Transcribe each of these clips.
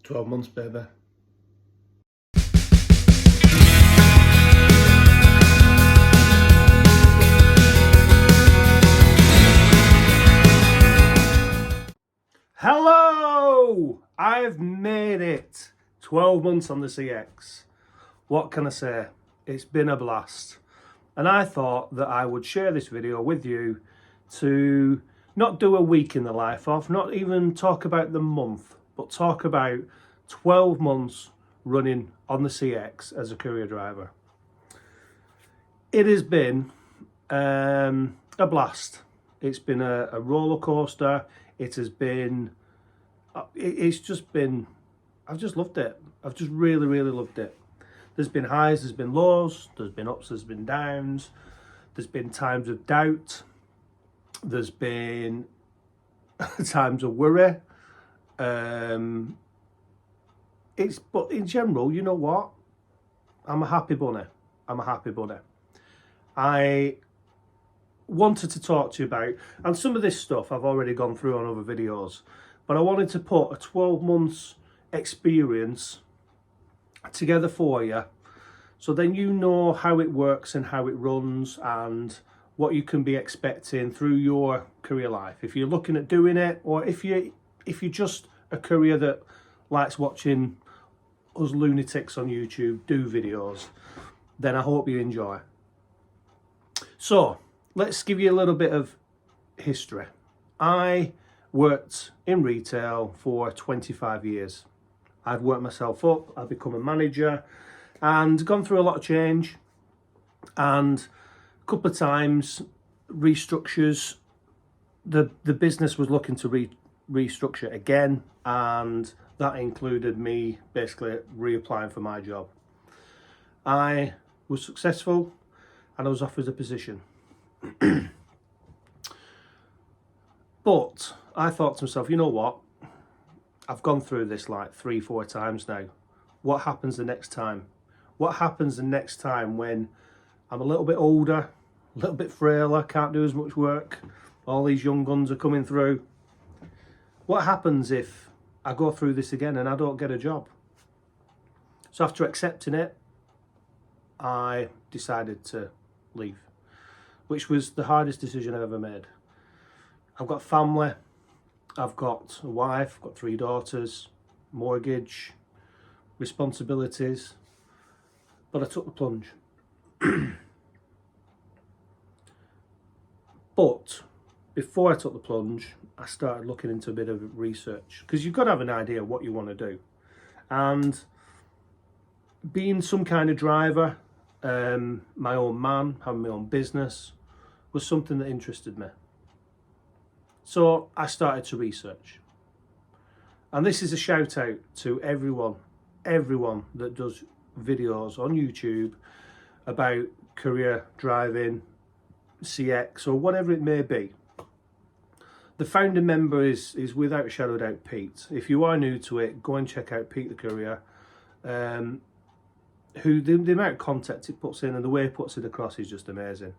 12 months, baby. Hello! I've made it. 12 months on the CX. What can I say? It's been a blast. And I thought that I would share this video with you to not do a week in the life of, not even talk about the month, but talk about 12 months running on the CX as a courier driver. It has been a blast. It's been a roller coaster. It has been, it's just been, I've just loved it. I've just really, really loved it. There's been highs, there's been lows, there's been ups, there's been downs. There's been times of doubt. There's been times of worry. But in general, you know what? I'm a happy bunny. I'm a happy bunny. I wanted to talk to you about, and some of this stuff I've already gone through on other videos, but I wanted to put a 12 months experience together for you, so then you know how it works and how it runs and what you can be expecting through your career life. If you're looking at doing it, or if you're just a courier that likes watching us lunatics on YouTube do videos, then I hope you enjoy. So let's give you a little bit of history. I worked in retail for 25 years. I've worked myself up, I've become a manager and gone through a lot of change, and a couple of times restructures. The business was looking to restructure again, and that included me basically reapplying for my job. I was successful and I was offered a position. But I thought to myself, you know what? I've gone through this like 3-4 times now. What happens the next time? What happens the next time when I'm a little bit older, a little bit frailer, can't do as much work, all these young guns are coming through? What happens if I go through this again and I don't get a job? So after accepting it, I decided to leave, which was the hardest decision I've ever made. I've got family, I've got a wife, I've got 3 daughters, mortgage, responsibilities, but I took the plunge. But before I took the plunge, I started looking into a bit of research, because you've got to have an idea of what you want to do. And being some kind of driver, my own man, having my own business, was something that interested me. So I started to research. And this is a shout out to everyone that does videos on YouTube about career driving, CX, or whatever it may be. The founder member is without a shadow of a doubt Pete. If you are new to it, go and check out Pete the Courier. Who the amount of content it puts in and the way he puts it across is just amazing.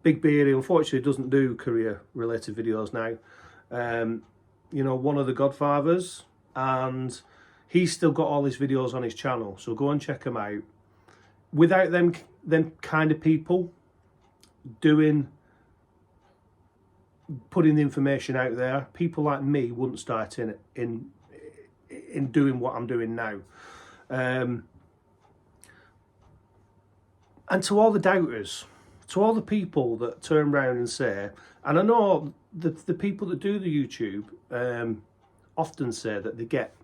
Big Beard, unfortunately, doesn't do career related videos now. You know, one of the godfathers, and he's still got all his videos on his channel, so go and check him out. Without them kind of people putting the information out there, people like me wouldn't start in doing what I'm doing now. And to all the doubters, to all the people that turn around and say, and I know the people that do the YouTube often say that they get,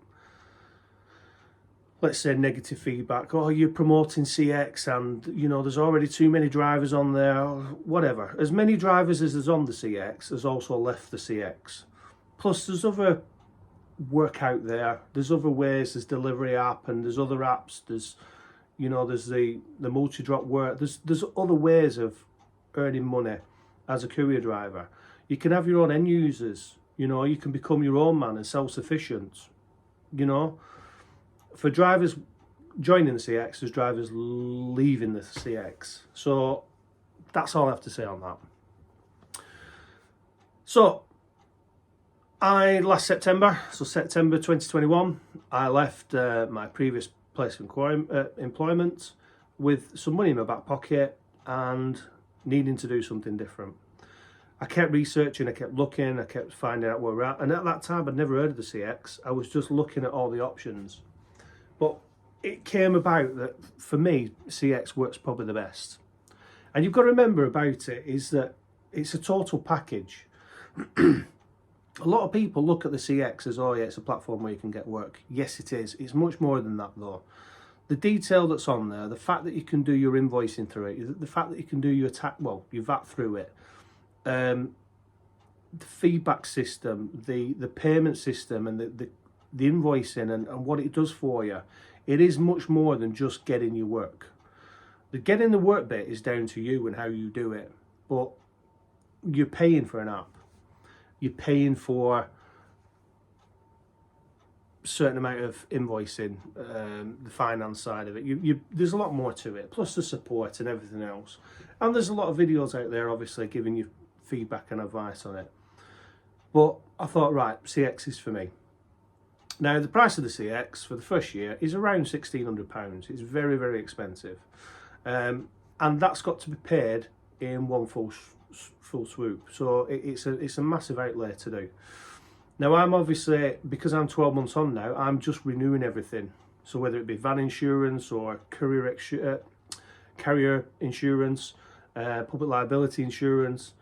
let's say, negative feedback. Oh, you're promoting CX and, you know, there's already too many drivers on there, or whatever. As many drivers as there's on the CX, there's also left the CX. Plus, there's other work out there. There's other ways. There's delivery app, and there's other apps. There's, you know, there's the multi-drop work. There's other ways of earning money as a courier driver. You can have your own end users. You know, you can become your own man and self-sufficient. You know, for drivers joining the CX, there's drivers leaving the CX. So that's all I have to say on that. So Last September, so September 2021, I left my previous place of employment with some money in my back pocket and needing to do something different. I kept researching, I kept looking, I kept finding out where we're at. And at that time, I'd never heard of the CX. I was just looking at all the options. But it came about that, for me, CX works probably the best. And you've got to remember about it is that it's a total package. A lot of people look at the CX as, oh yeah, it's a platform where you can get work. Yes, it is. It's much more than that, though. The detail that's on there, the fact that you can do your invoicing through it, the fact that you can do your your VAT through it, the feedback system, the payment system, and the invoicing and what it does for you, it is much more than just getting your work. The getting the work bit is down to you and how you do it, but you're paying for an app. You're paying for a certain amount of invoicing, the finance side of it. There's a lot more to it, plus the support and everything else. And there's a lot of videos out there, obviously, giving you feedback and advice on it. But I thought, right, CX is for me. Now, the price of the CX for the first year is around £1,600. It's very, very expensive. And that's got to be paid in one full swoop. So it's a massive outlay to do. Now, I'm obviously, because I'm 12 months on now, I'm just renewing everything. So whether it be van insurance or carrier insurance, public liability insurance,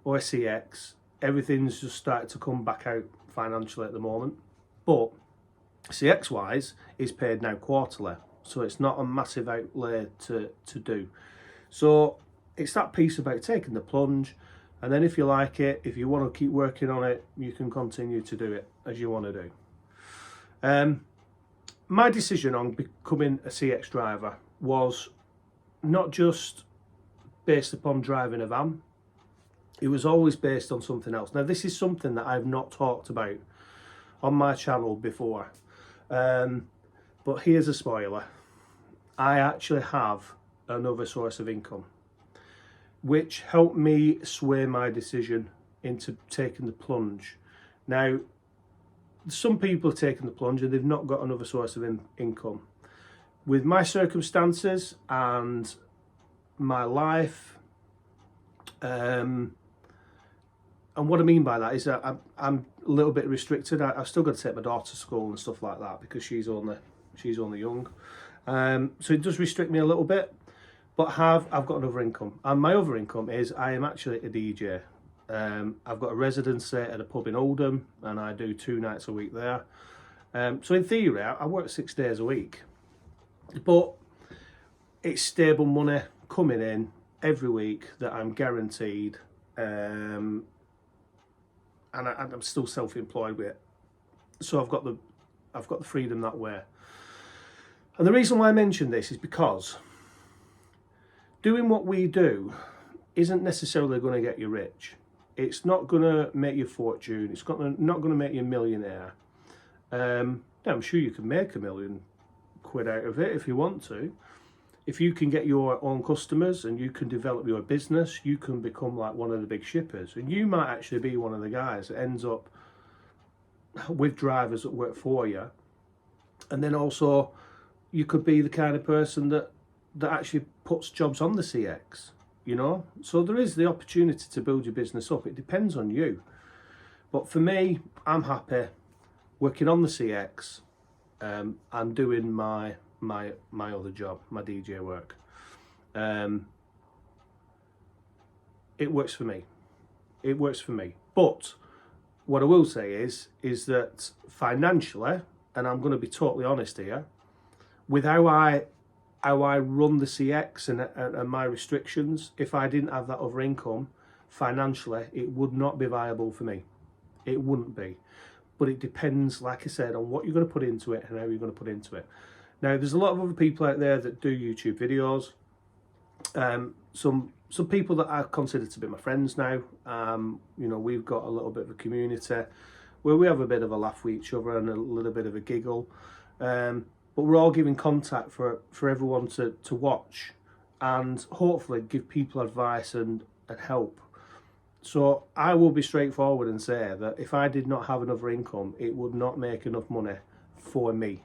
or CX, everything's just started to come back out financially at the moment. But CX wise is paid now quarterly, so it's not a massive outlay to do. So it's that piece about taking the plunge, and then if you like it, if you want to keep working on it, you can continue to do it as you want to do. My decision on becoming a CX driver was not just based upon driving a van. It was always based on something else. Now, this is something that I've not talked about on my channel before. But here's a spoiler. I actually have another source of income, which helped me sway my decision into taking the plunge. Now, some people have taken the plunge and they've not got another source of income. With my circumstances and my life, and what I mean by that is that I'm a little bit restricted. I've still got to take my daughter to school and stuff like that because she's only young. So it does restrict me a little bit, but I've got another income. And my other income is I am actually a DJ. I've got a residency at a pub in Oldham and I do 2 nights a week there. So in theory, I work 6 days a week, but it's stable money coming in every week that I'm guaranteed. And I'm still self-employed with it, so I've got the freedom that way. And the reason why I mention this is because doing what we do isn't necessarily going to get you rich. It's not going to make you a fortune. It's not going to make you a millionaire. I'm sure you can make £1 million out of it if you want to. If you can get your own customers and you can develop your business, you can become like one of the big shippers. And you might actually be one of the guys that ends up with drivers that work for you. And then also you could be the kind of person that actually puts jobs on the CX, you know? So there is the opportunity to build your business up. It depends on you. But for me, I'm happy working on the CX and doing my other job, my DJ work. It works for me. It works for me. But what I will say is that financially, and I'm going to be totally honest here, with how I run the CX and my restrictions, if I didn't have that other income, financially, it would not be viable for me. It wouldn't be. But it depends, like I said, on what you're going to put into it and how you're going to put into it. Now, there's a lot of other people out there that do YouTube videos. Some people that I consider to be my friends now. You know, we've got a little bit of a community where we have a bit of a laugh with each other and a little bit of a giggle. But we're all giving contact for everyone to watch and hopefully give people advice and help. So I will be straightforward and say that if I did not have another income, it would not make enough money for me.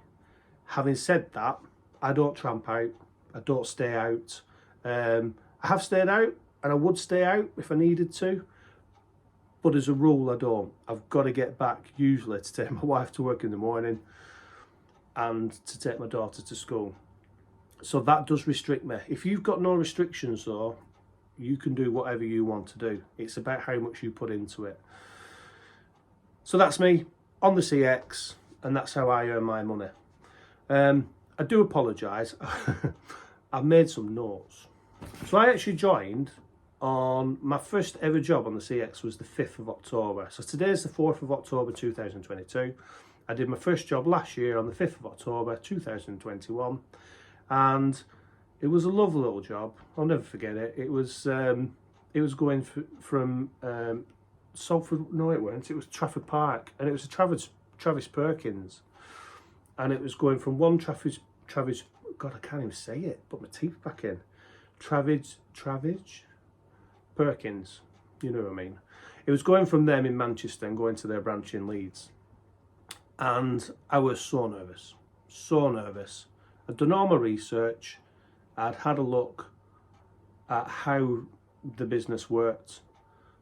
Having said that, I don't tramp out, I don't stay out. I have stayed out and I would stay out if I needed to, but as a rule I don't. I've got to get back usually to take my wife to work in the morning and to take my daughter to school. So that does restrict me. If you've got no restrictions though, you can do whatever you want to do. It's about how much you put into it. So that's me on the CX, and that's how I earn my money. I do apologise. I've made some notes. So I actually joined on my first ever job on the CX was the 5th of October. So today's the 4th of October 2022. I did my first job last year on the 5th of October 2021, and it was a lovely little job. I'll never forget it. It was going from Salford. No, it weren't. It was Trafford Park, and it was a Travis Perkins, and it was going from one Travis. God, I can't even say it. Put my teeth back in. Travis Perkins. You know what I mean. It was going from them in Manchester and going to their branch in Leeds, and I was so nervous. I'd done all my research. I'd had a look at how the business worked,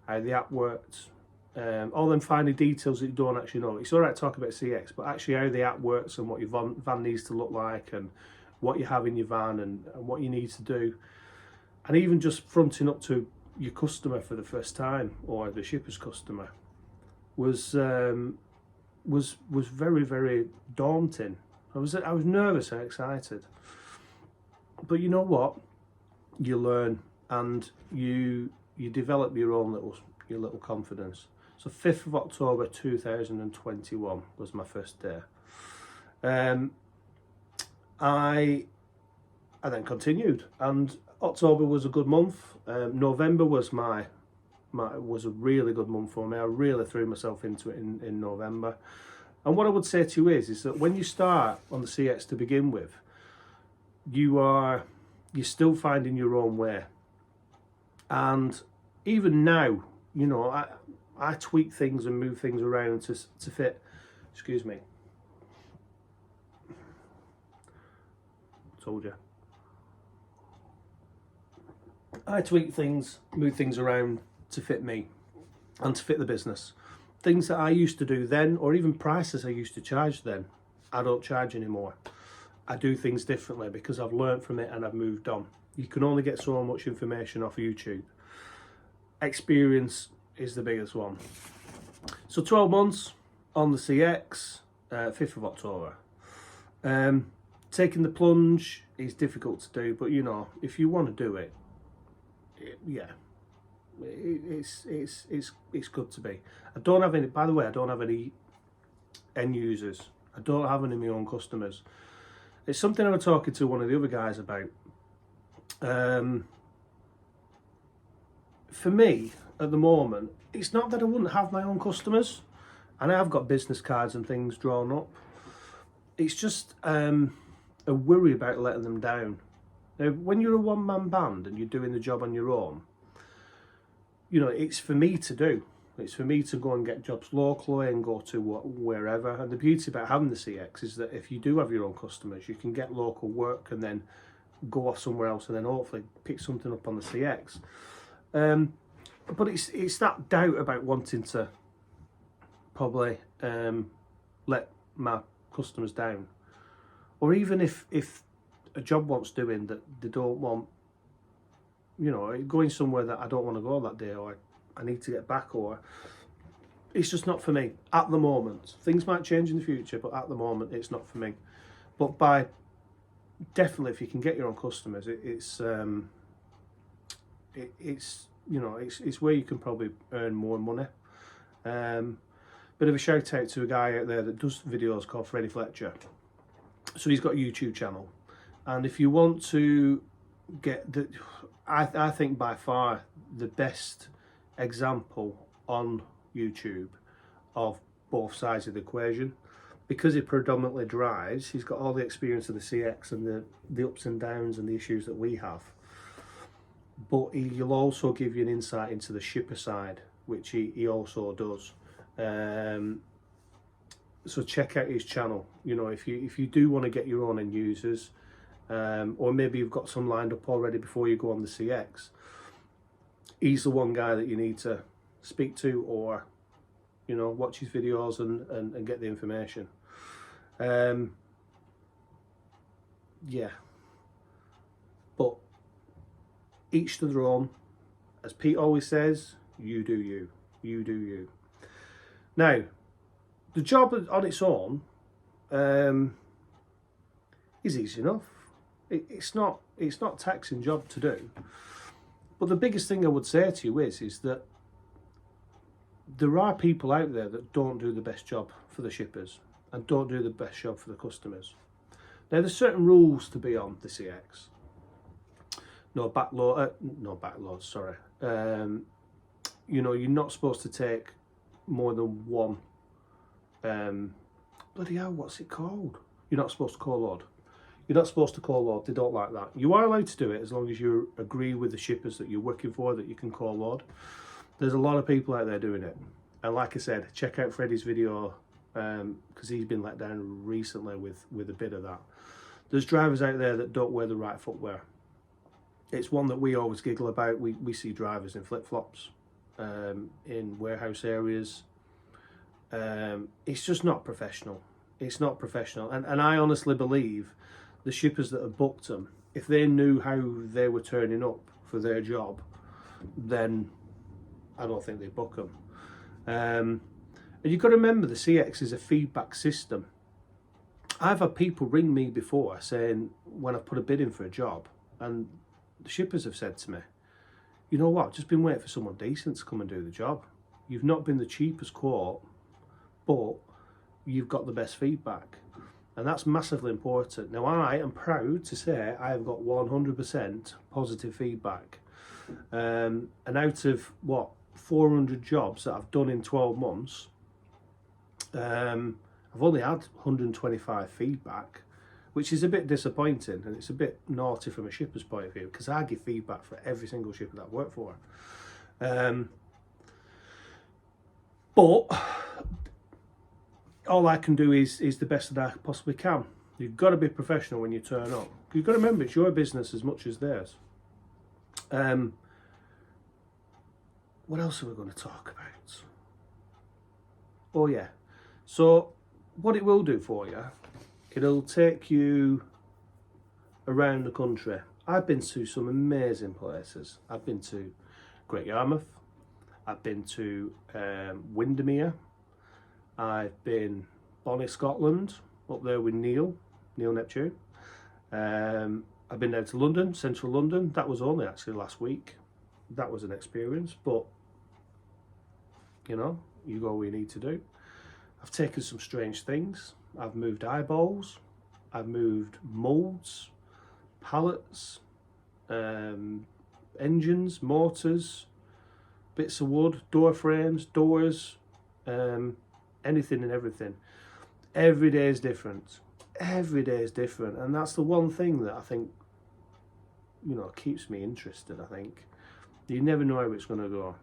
how the app worked, all them finer details that you don't actually know. It's all right to talk about CX, but actually how the app works and what your van needs to look like and what you have in your van and what you need to do. And even just fronting up to your customer for the first time, or the shipper's customer, was very, very daunting. I was nervous and excited. But you know what? You learn and you develop your little confidence. So 5th of October 2021 was my first day. I then continued, and October was a good month. November was was a really good month for me. I really threw myself into it in November. And what I would say to you is that when you start on the CX to begin with, you're still finding your own way. And even now, you know, I tweak things and move things around to fit. Excuse me. Told you. I tweak things, move things around to fit me and to fit the business. Things that I used to do then, or even prices I used to charge then, I don't charge anymore. I do things differently because I've learned from it and I've moved on. You can only get so much information off YouTube. Experience is the biggest one. So 12 months on the CX, 5th of October. Taking the plunge is difficult to do, but you know, if you want to do it, it's good to be. I don't have any, by the way, I don't have any end users. I don't have any of my own customers. It's something I was talking to one of the other guys about. For me, at the moment, it's not that I wouldn't have my own customers, and I've got business cards and things drawn up. It's just a worry about letting them down. Now, when you're a one-man band and you're doing the job on your own, you know, it's for me to do. It's for me to go and get jobs locally and go to wherever. And the beauty about having the CX is that if you do have your own customers, you can get local work and then go off somewhere else and then hopefully pick something up on the CX. But it's that doubt about wanting to probably let my customers down. Or even if a job wants doing that they don't want, you know, going somewhere that I don't want to go that day, or I need to get back, or it's just not for me at the moment. Things might change in the future, but at the moment it's not for me. But definitely if you can get your own customers, it's you know, it's where you can probably earn more money. Bit of a shout out to a guy out there that does videos called Freddie Fletcher. So he's got a YouTube channel, and if you want to get I think by far the best example on YouTube of both sides of the equation, because he predominantly drives. He's got all the experience of the CX and the ups and downs and the issues that we have. but he'll also give you an insight into the shipper side, which he also does. So check out his channel. You know, if you do want to get your own end users, or maybe you've got some lined up already before you go on the CX, he's the one guy that you need to speak to, or, you know, watch his videos and get the information. Yeah, but each to their own. As Pete always says, you do you, you do you. Now, the job on its own is easy enough. It's not a taxing job to do. But the biggest thing I would say to you is that there are people out there that don't do the best job for the shippers and don't do the best job for the customers. Now, there's certain rules to be on the CX. No backload, sorry. You know, you're not supposed to take more than one, bloody hell, what's it called? You're not supposed to call load. You're not supposed to call load. They don't like that. You are allowed to do it as long as you agree with the shippers that you're working for that you can call load. There's a lot of people out there doing it. And like I said, check out Freddie's video, because he's been let down recently with a bit of that. There's drivers out there that don't wear the right footwear. It's one that we always giggle about. We see drivers in flip-flops in warehouse areas. It's just not professional. It's not professional. And I honestly believe the shippers that have booked them, if they knew how they were turning up for their job, then I don't think they'd book them. And you've got to remember, the CX is a feedback system. I've had people ring me before saying, when I've put a bid in for a job, and the shippers have said to me, you know what, I've just been waiting for someone decent to come and do the job. You've not been the cheapest quote, but you've got the best feedback. And that's massively important. Now, I am proud to say I have got 100% positive feedback. And out of, 400 jobs that I've done in 12 months, I've only had 125 feedback, which is a bit disappointing, and it's a bit naughty from a shipper's point of view, because I give feedback for every single shipper that I work for. But all I can do is the best that I possibly can. You've got to be professional when you turn up. You've got to remember, it's your business as much as theirs. What else are we going to talk about? Oh yeah, so what it will do for you, it'll take you around the country. I've been to some amazing places. I've been to Great Yarmouth, I've been to Windermere, I've been Bonnie, Scotland, up there with Neil Neptune. I've been down to London, central London. That was only actually last week. That was an experience, but you know, you go where you need to do. I've taken some strange things. I've moved eyeballs, I've moved moulds, pallets, engines, motors, bits of wood, door frames, doors, anything and everything. Every day is different. Every day is different, and that's the one thing that I think, you know, keeps me interested. I think you never know how it's going to go.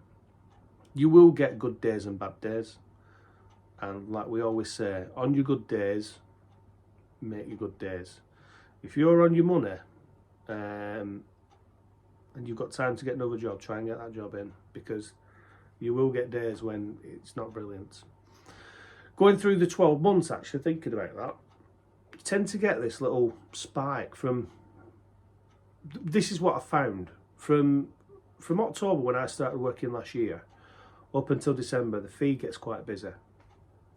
You will get good days and bad days, and like we always say, on your good days, make your good days. If you're on your money, and you've got time to get another job, try and get that job in, because you will get days when it's not brilliant. Going through the 12 months, actually thinking about that, you tend to get this little spike from, this is what I found, from October when I started working last year, up until December, the feed gets quite busy.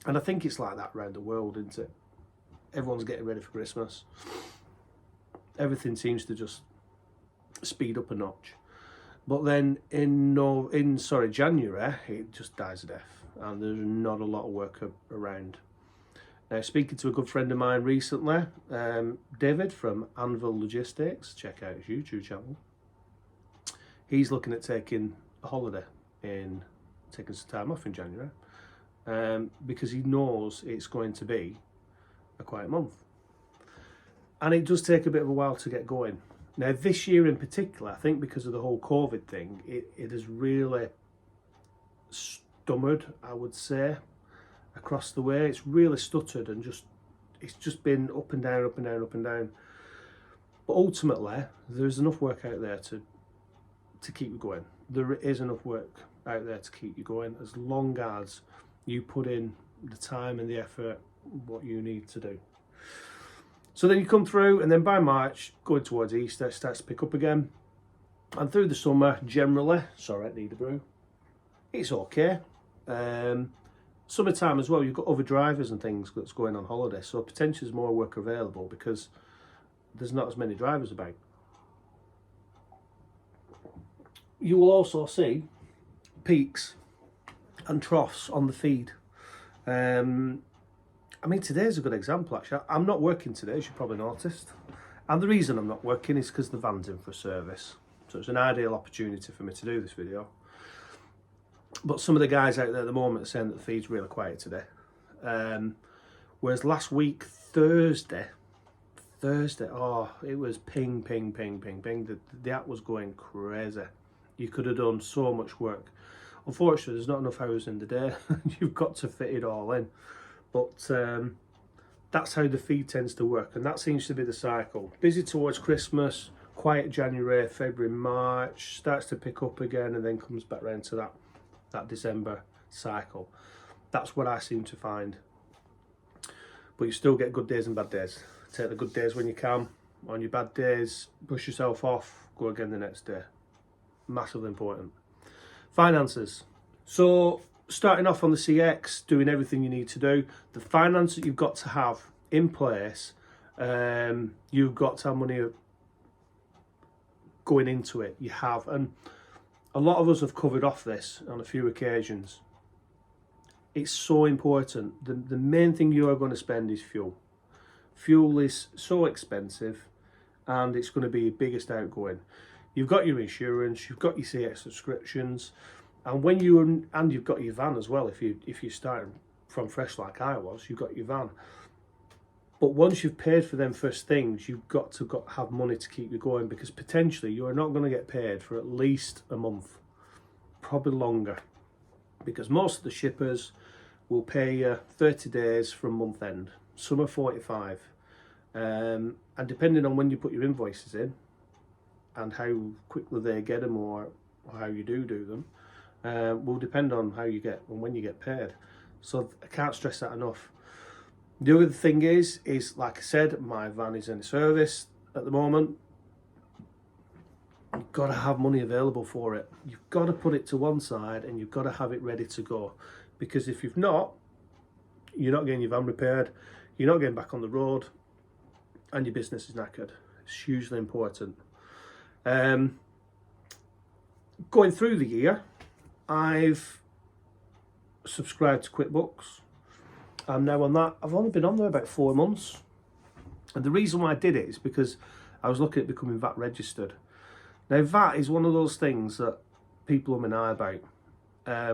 And I think it's like that around the world, isn't it? Everyone's getting ready for Christmas. Everything seems to just speed up a notch. But then in January, it just dies a death, and there's not a lot of work around. Now, speaking to a good friend of mine recently, David from Anvil Logistics, check out his YouTube channel. He's looking at taking a holiday, taking some time off in January, because he knows it's going to be a quiet month. And it does take a bit of a while to get going. Now this year in particular, I think because of the whole COVID thing, it has really stummered, I would say, across the way. It's really stuttered and it's just been up and down, up and down, up and down. But ultimately, there's enough work out there to keep you going. There is enough work out there to keep you going, as long as you put in the time and the effort, what you need to do. So then you come through, and then by March, going towards Easter, it starts to pick up again. And through the summer, generally, sorry, I need a brew, it's okay. Summertime as well, you've got other drivers and things that's going on holiday, so potentially there's more work available because there's not as many drivers about. You will also see peaks and troughs on the feed. I mean, today's a good example, actually. I'm not working today, as you probably noticed. And the reason I'm not working is because the van's in for a service. So it's an ideal opportunity for me to do this video. But some of the guys out there at the moment are saying that the feed's really quiet today. Whereas last week, Thursday, oh, it was ping, ping, ping, ping, ping. The app was going crazy. You could have done so much work. Unfortunately, there's not enough hours in the day. You've got to fit it all in. But that's how the feed tends to work, and that seems to be the cycle. Busy towards Christmas, quiet January, February, March, starts to pick up again, and then comes back round to that December cycle. That's what I seem to find. But you still get good days and bad days. Take the good days when you can. On your bad days, push yourself off, go again the next day. Massively important. Finances. So starting off on the CX, doing everything you need to do. The finance that you've got to have in place, you've got to have money going into it. You have, and a lot of us have covered off this on a few occasions. It's so important. The main thing you are going to spend is fuel. Fuel is so expensive, and it's going to be your biggest outgoing. You've got your insurance, you've got your CX subscriptions, and you've got your van as well. If you're starting from fresh like I was, you've got your van. But once you've paid for them first things, you've got to have money to keep you going, because potentially you are not going to get paid for at least a month, probably longer, because most of the shippers will pay you 30 days from month end. Some are 45, and depending on when you put your invoices in and how quickly they get them, or how you do them, will depend on how you get and when you get paid. So I can't stress that enough. The other thing is like I said, my van is in service at the moment. You've got to have money available for it. You've got to put it to one side, and you've got to have it ready to go, because if you've not, you're not getting your van repaired, you're not getting back on the road, and your business is knackered. It's hugely important. Going through the year, I've subscribed to QuickBooks. I'm now on that. I've only been on there about 4 months. And the reason why I did it is because I was looking at becoming VAT registered. Now, VAT is one of those things that people and I about.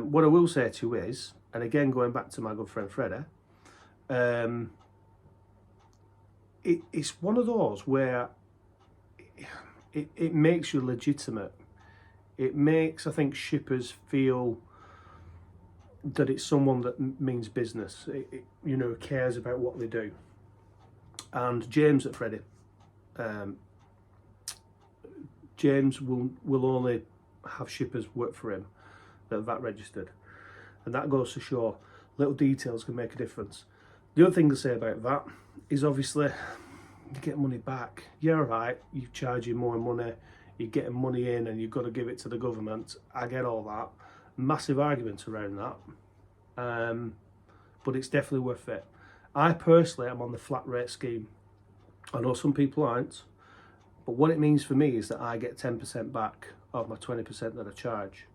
What I will say to you is, and again, going back to my good friend Freddie, it's one of those where it makes you legitimate. It makes, I think, shippers feel that it's someone that means business, cares about what they do. And James at Freddie, James will only have shippers work for him that are VAT registered, and that goes to show little details can make a difference. The other thing to say about VAT is obviously you get money back. Yeah, right, you're charging more money, you're getting money in, and you've got to give it to the government. I get all that. Massive arguments around that, but it's definitely worth it. I personally am on the flat rate scheme. I know some people aren't, but what it means for me is that I get 10% back of my 20% that I charge,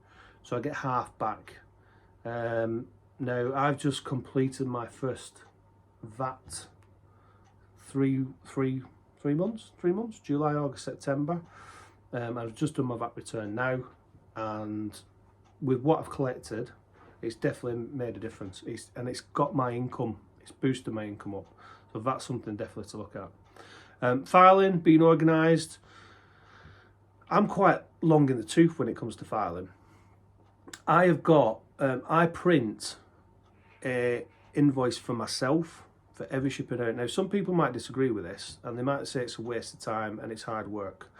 so I get half back. Now I've just completed my first VAT 3 months, July, August, September. I've just done my VAT return now, and with what I've collected, it's definitely made a difference. It's got my income, it's boosted my income up. So that's something definitely to look at. Filing, being organised. I'm quite long in the tooth when it comes to filing. I have got, I print a invoice for myself for every shipping out. Now, some people might disagree with this and they might say it's a waste of time and it's hard work.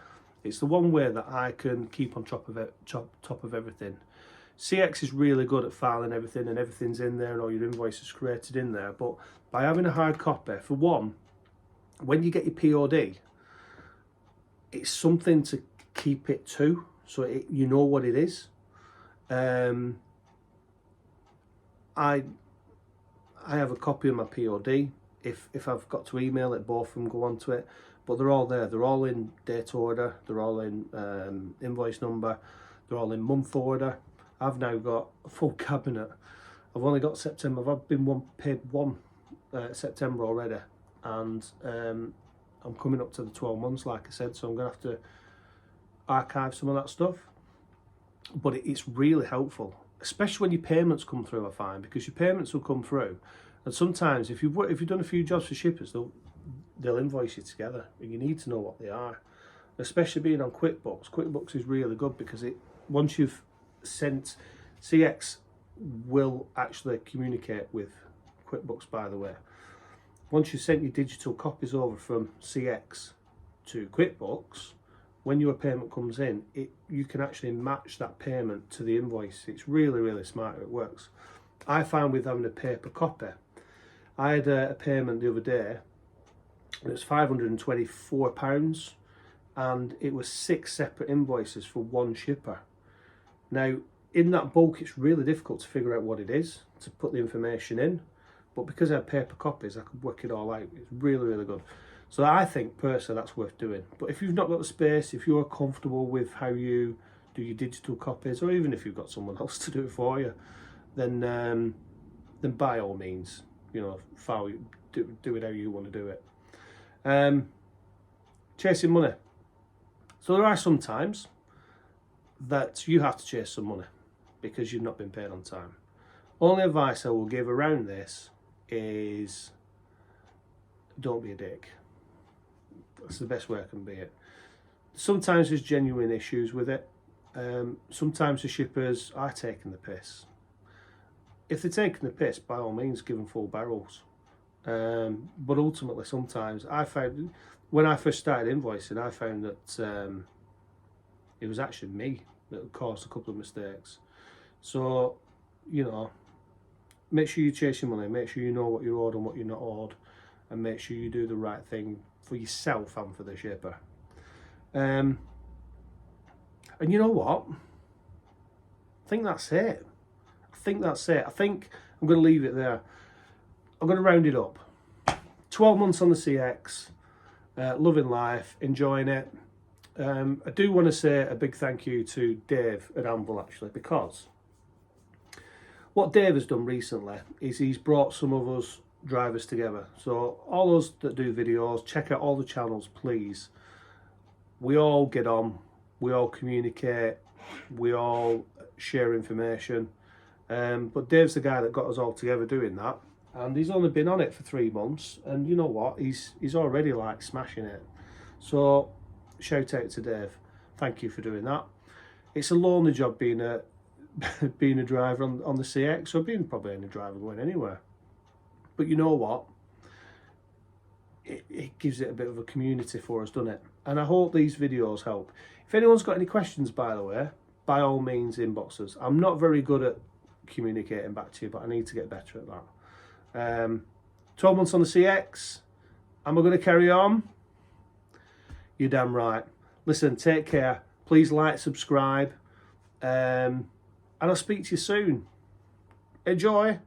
It's the one way that I can keep on top of it, top of everything. CX is really good at filing everything and everything's in there and all your invoices created in there. But by having a hard copy, for one, when you get your POD, it's something to keep it to, so you know what it is. I have a copy of my POD. If I've got to email it, both of them go onto it. But they're all there. They're all in date order. They're all in invoice number. They're all in month order. I've now got a full cabinet. I've only got September. I've been paid one September already, and I'm coming up to the 12 months, like I said. So I'm gonna have to archive some of that stuff. But it's really helpful, especially when your payments come through. I find, because your payments will come through, and sometimes if you've done a few jobs for shippers, they'll invoice you together, and you need to know what they are. Especially being on QuickBooks. QuickBooks is really good because once you've sent, CX will actually communicate with QuickBooks, by the way. Once you've sent your digital copies over from CX to QuickBooks, when your payment comes in, you can actually match that payment to the invoice. It's really, really smart. It works. I found with having a paper copy, I had a payment the other day. It was £524, and it was 6 separate invoices for one shipper. Now, in that bulk, it's really difficult to figure out what it is, to put the information in. But because I had paper copies, I could work it all out. It's really, really good. So I think, personally, that's worth doing. But if you've not got the space, if you're comfortable with how you do your digital copies, or even if you've got someone else to do it for you, then by all means, do it how you want to do it. Chasing money. So there are some times that you have to chase some money because you've not been paid on time. Only advice I will give around this is don't be a dick. That's the best way I can be it. Sometimes there's genuine issues with it. Sometimes the shippers are taking the piss. If they're taking the piss, by all means, give them full barrels. But ultimately, sometimes I found, when I first started invoicing, I found that it was actually me that caused a couple of mistakes. So, make sure you chase your money, make sure you know what you're owed and what you're not owed, and make sure you do the right thing for yourself and for the shipper. And you know what? I think that's it. I think I'm going to leave it there. I'm going to round it up. 12 months on the CX, loving life, enjoying it. I do want to say a big thank you to Dave at Anvil, actually, because what Dave has done recently is he's brought some of us drivers together. So all us that do videos, check out all the channels, please. We all get on, we all communicate, we all share information. But Dave's the guy that got us all together doing that, and he's only been on it for 3 months, and you know what, he's already like smashing it. So shout out to Dave, thank you for doing that. It's a lonely job being a driver on the CX, or being probably any driver going anywhere. But you know what, it gives it a bit of a community for us, doesn't it? And I hope these videos help. If anyone's got any questions, by the way, by all means inbox us. I'm not very good at communicating back to you, but I need to get better at that. 12 months on the CX. Am I going to carry on? You're damn right. Listen, take care. Please like, subscribe, and I'll speak to you soon. Enjoy.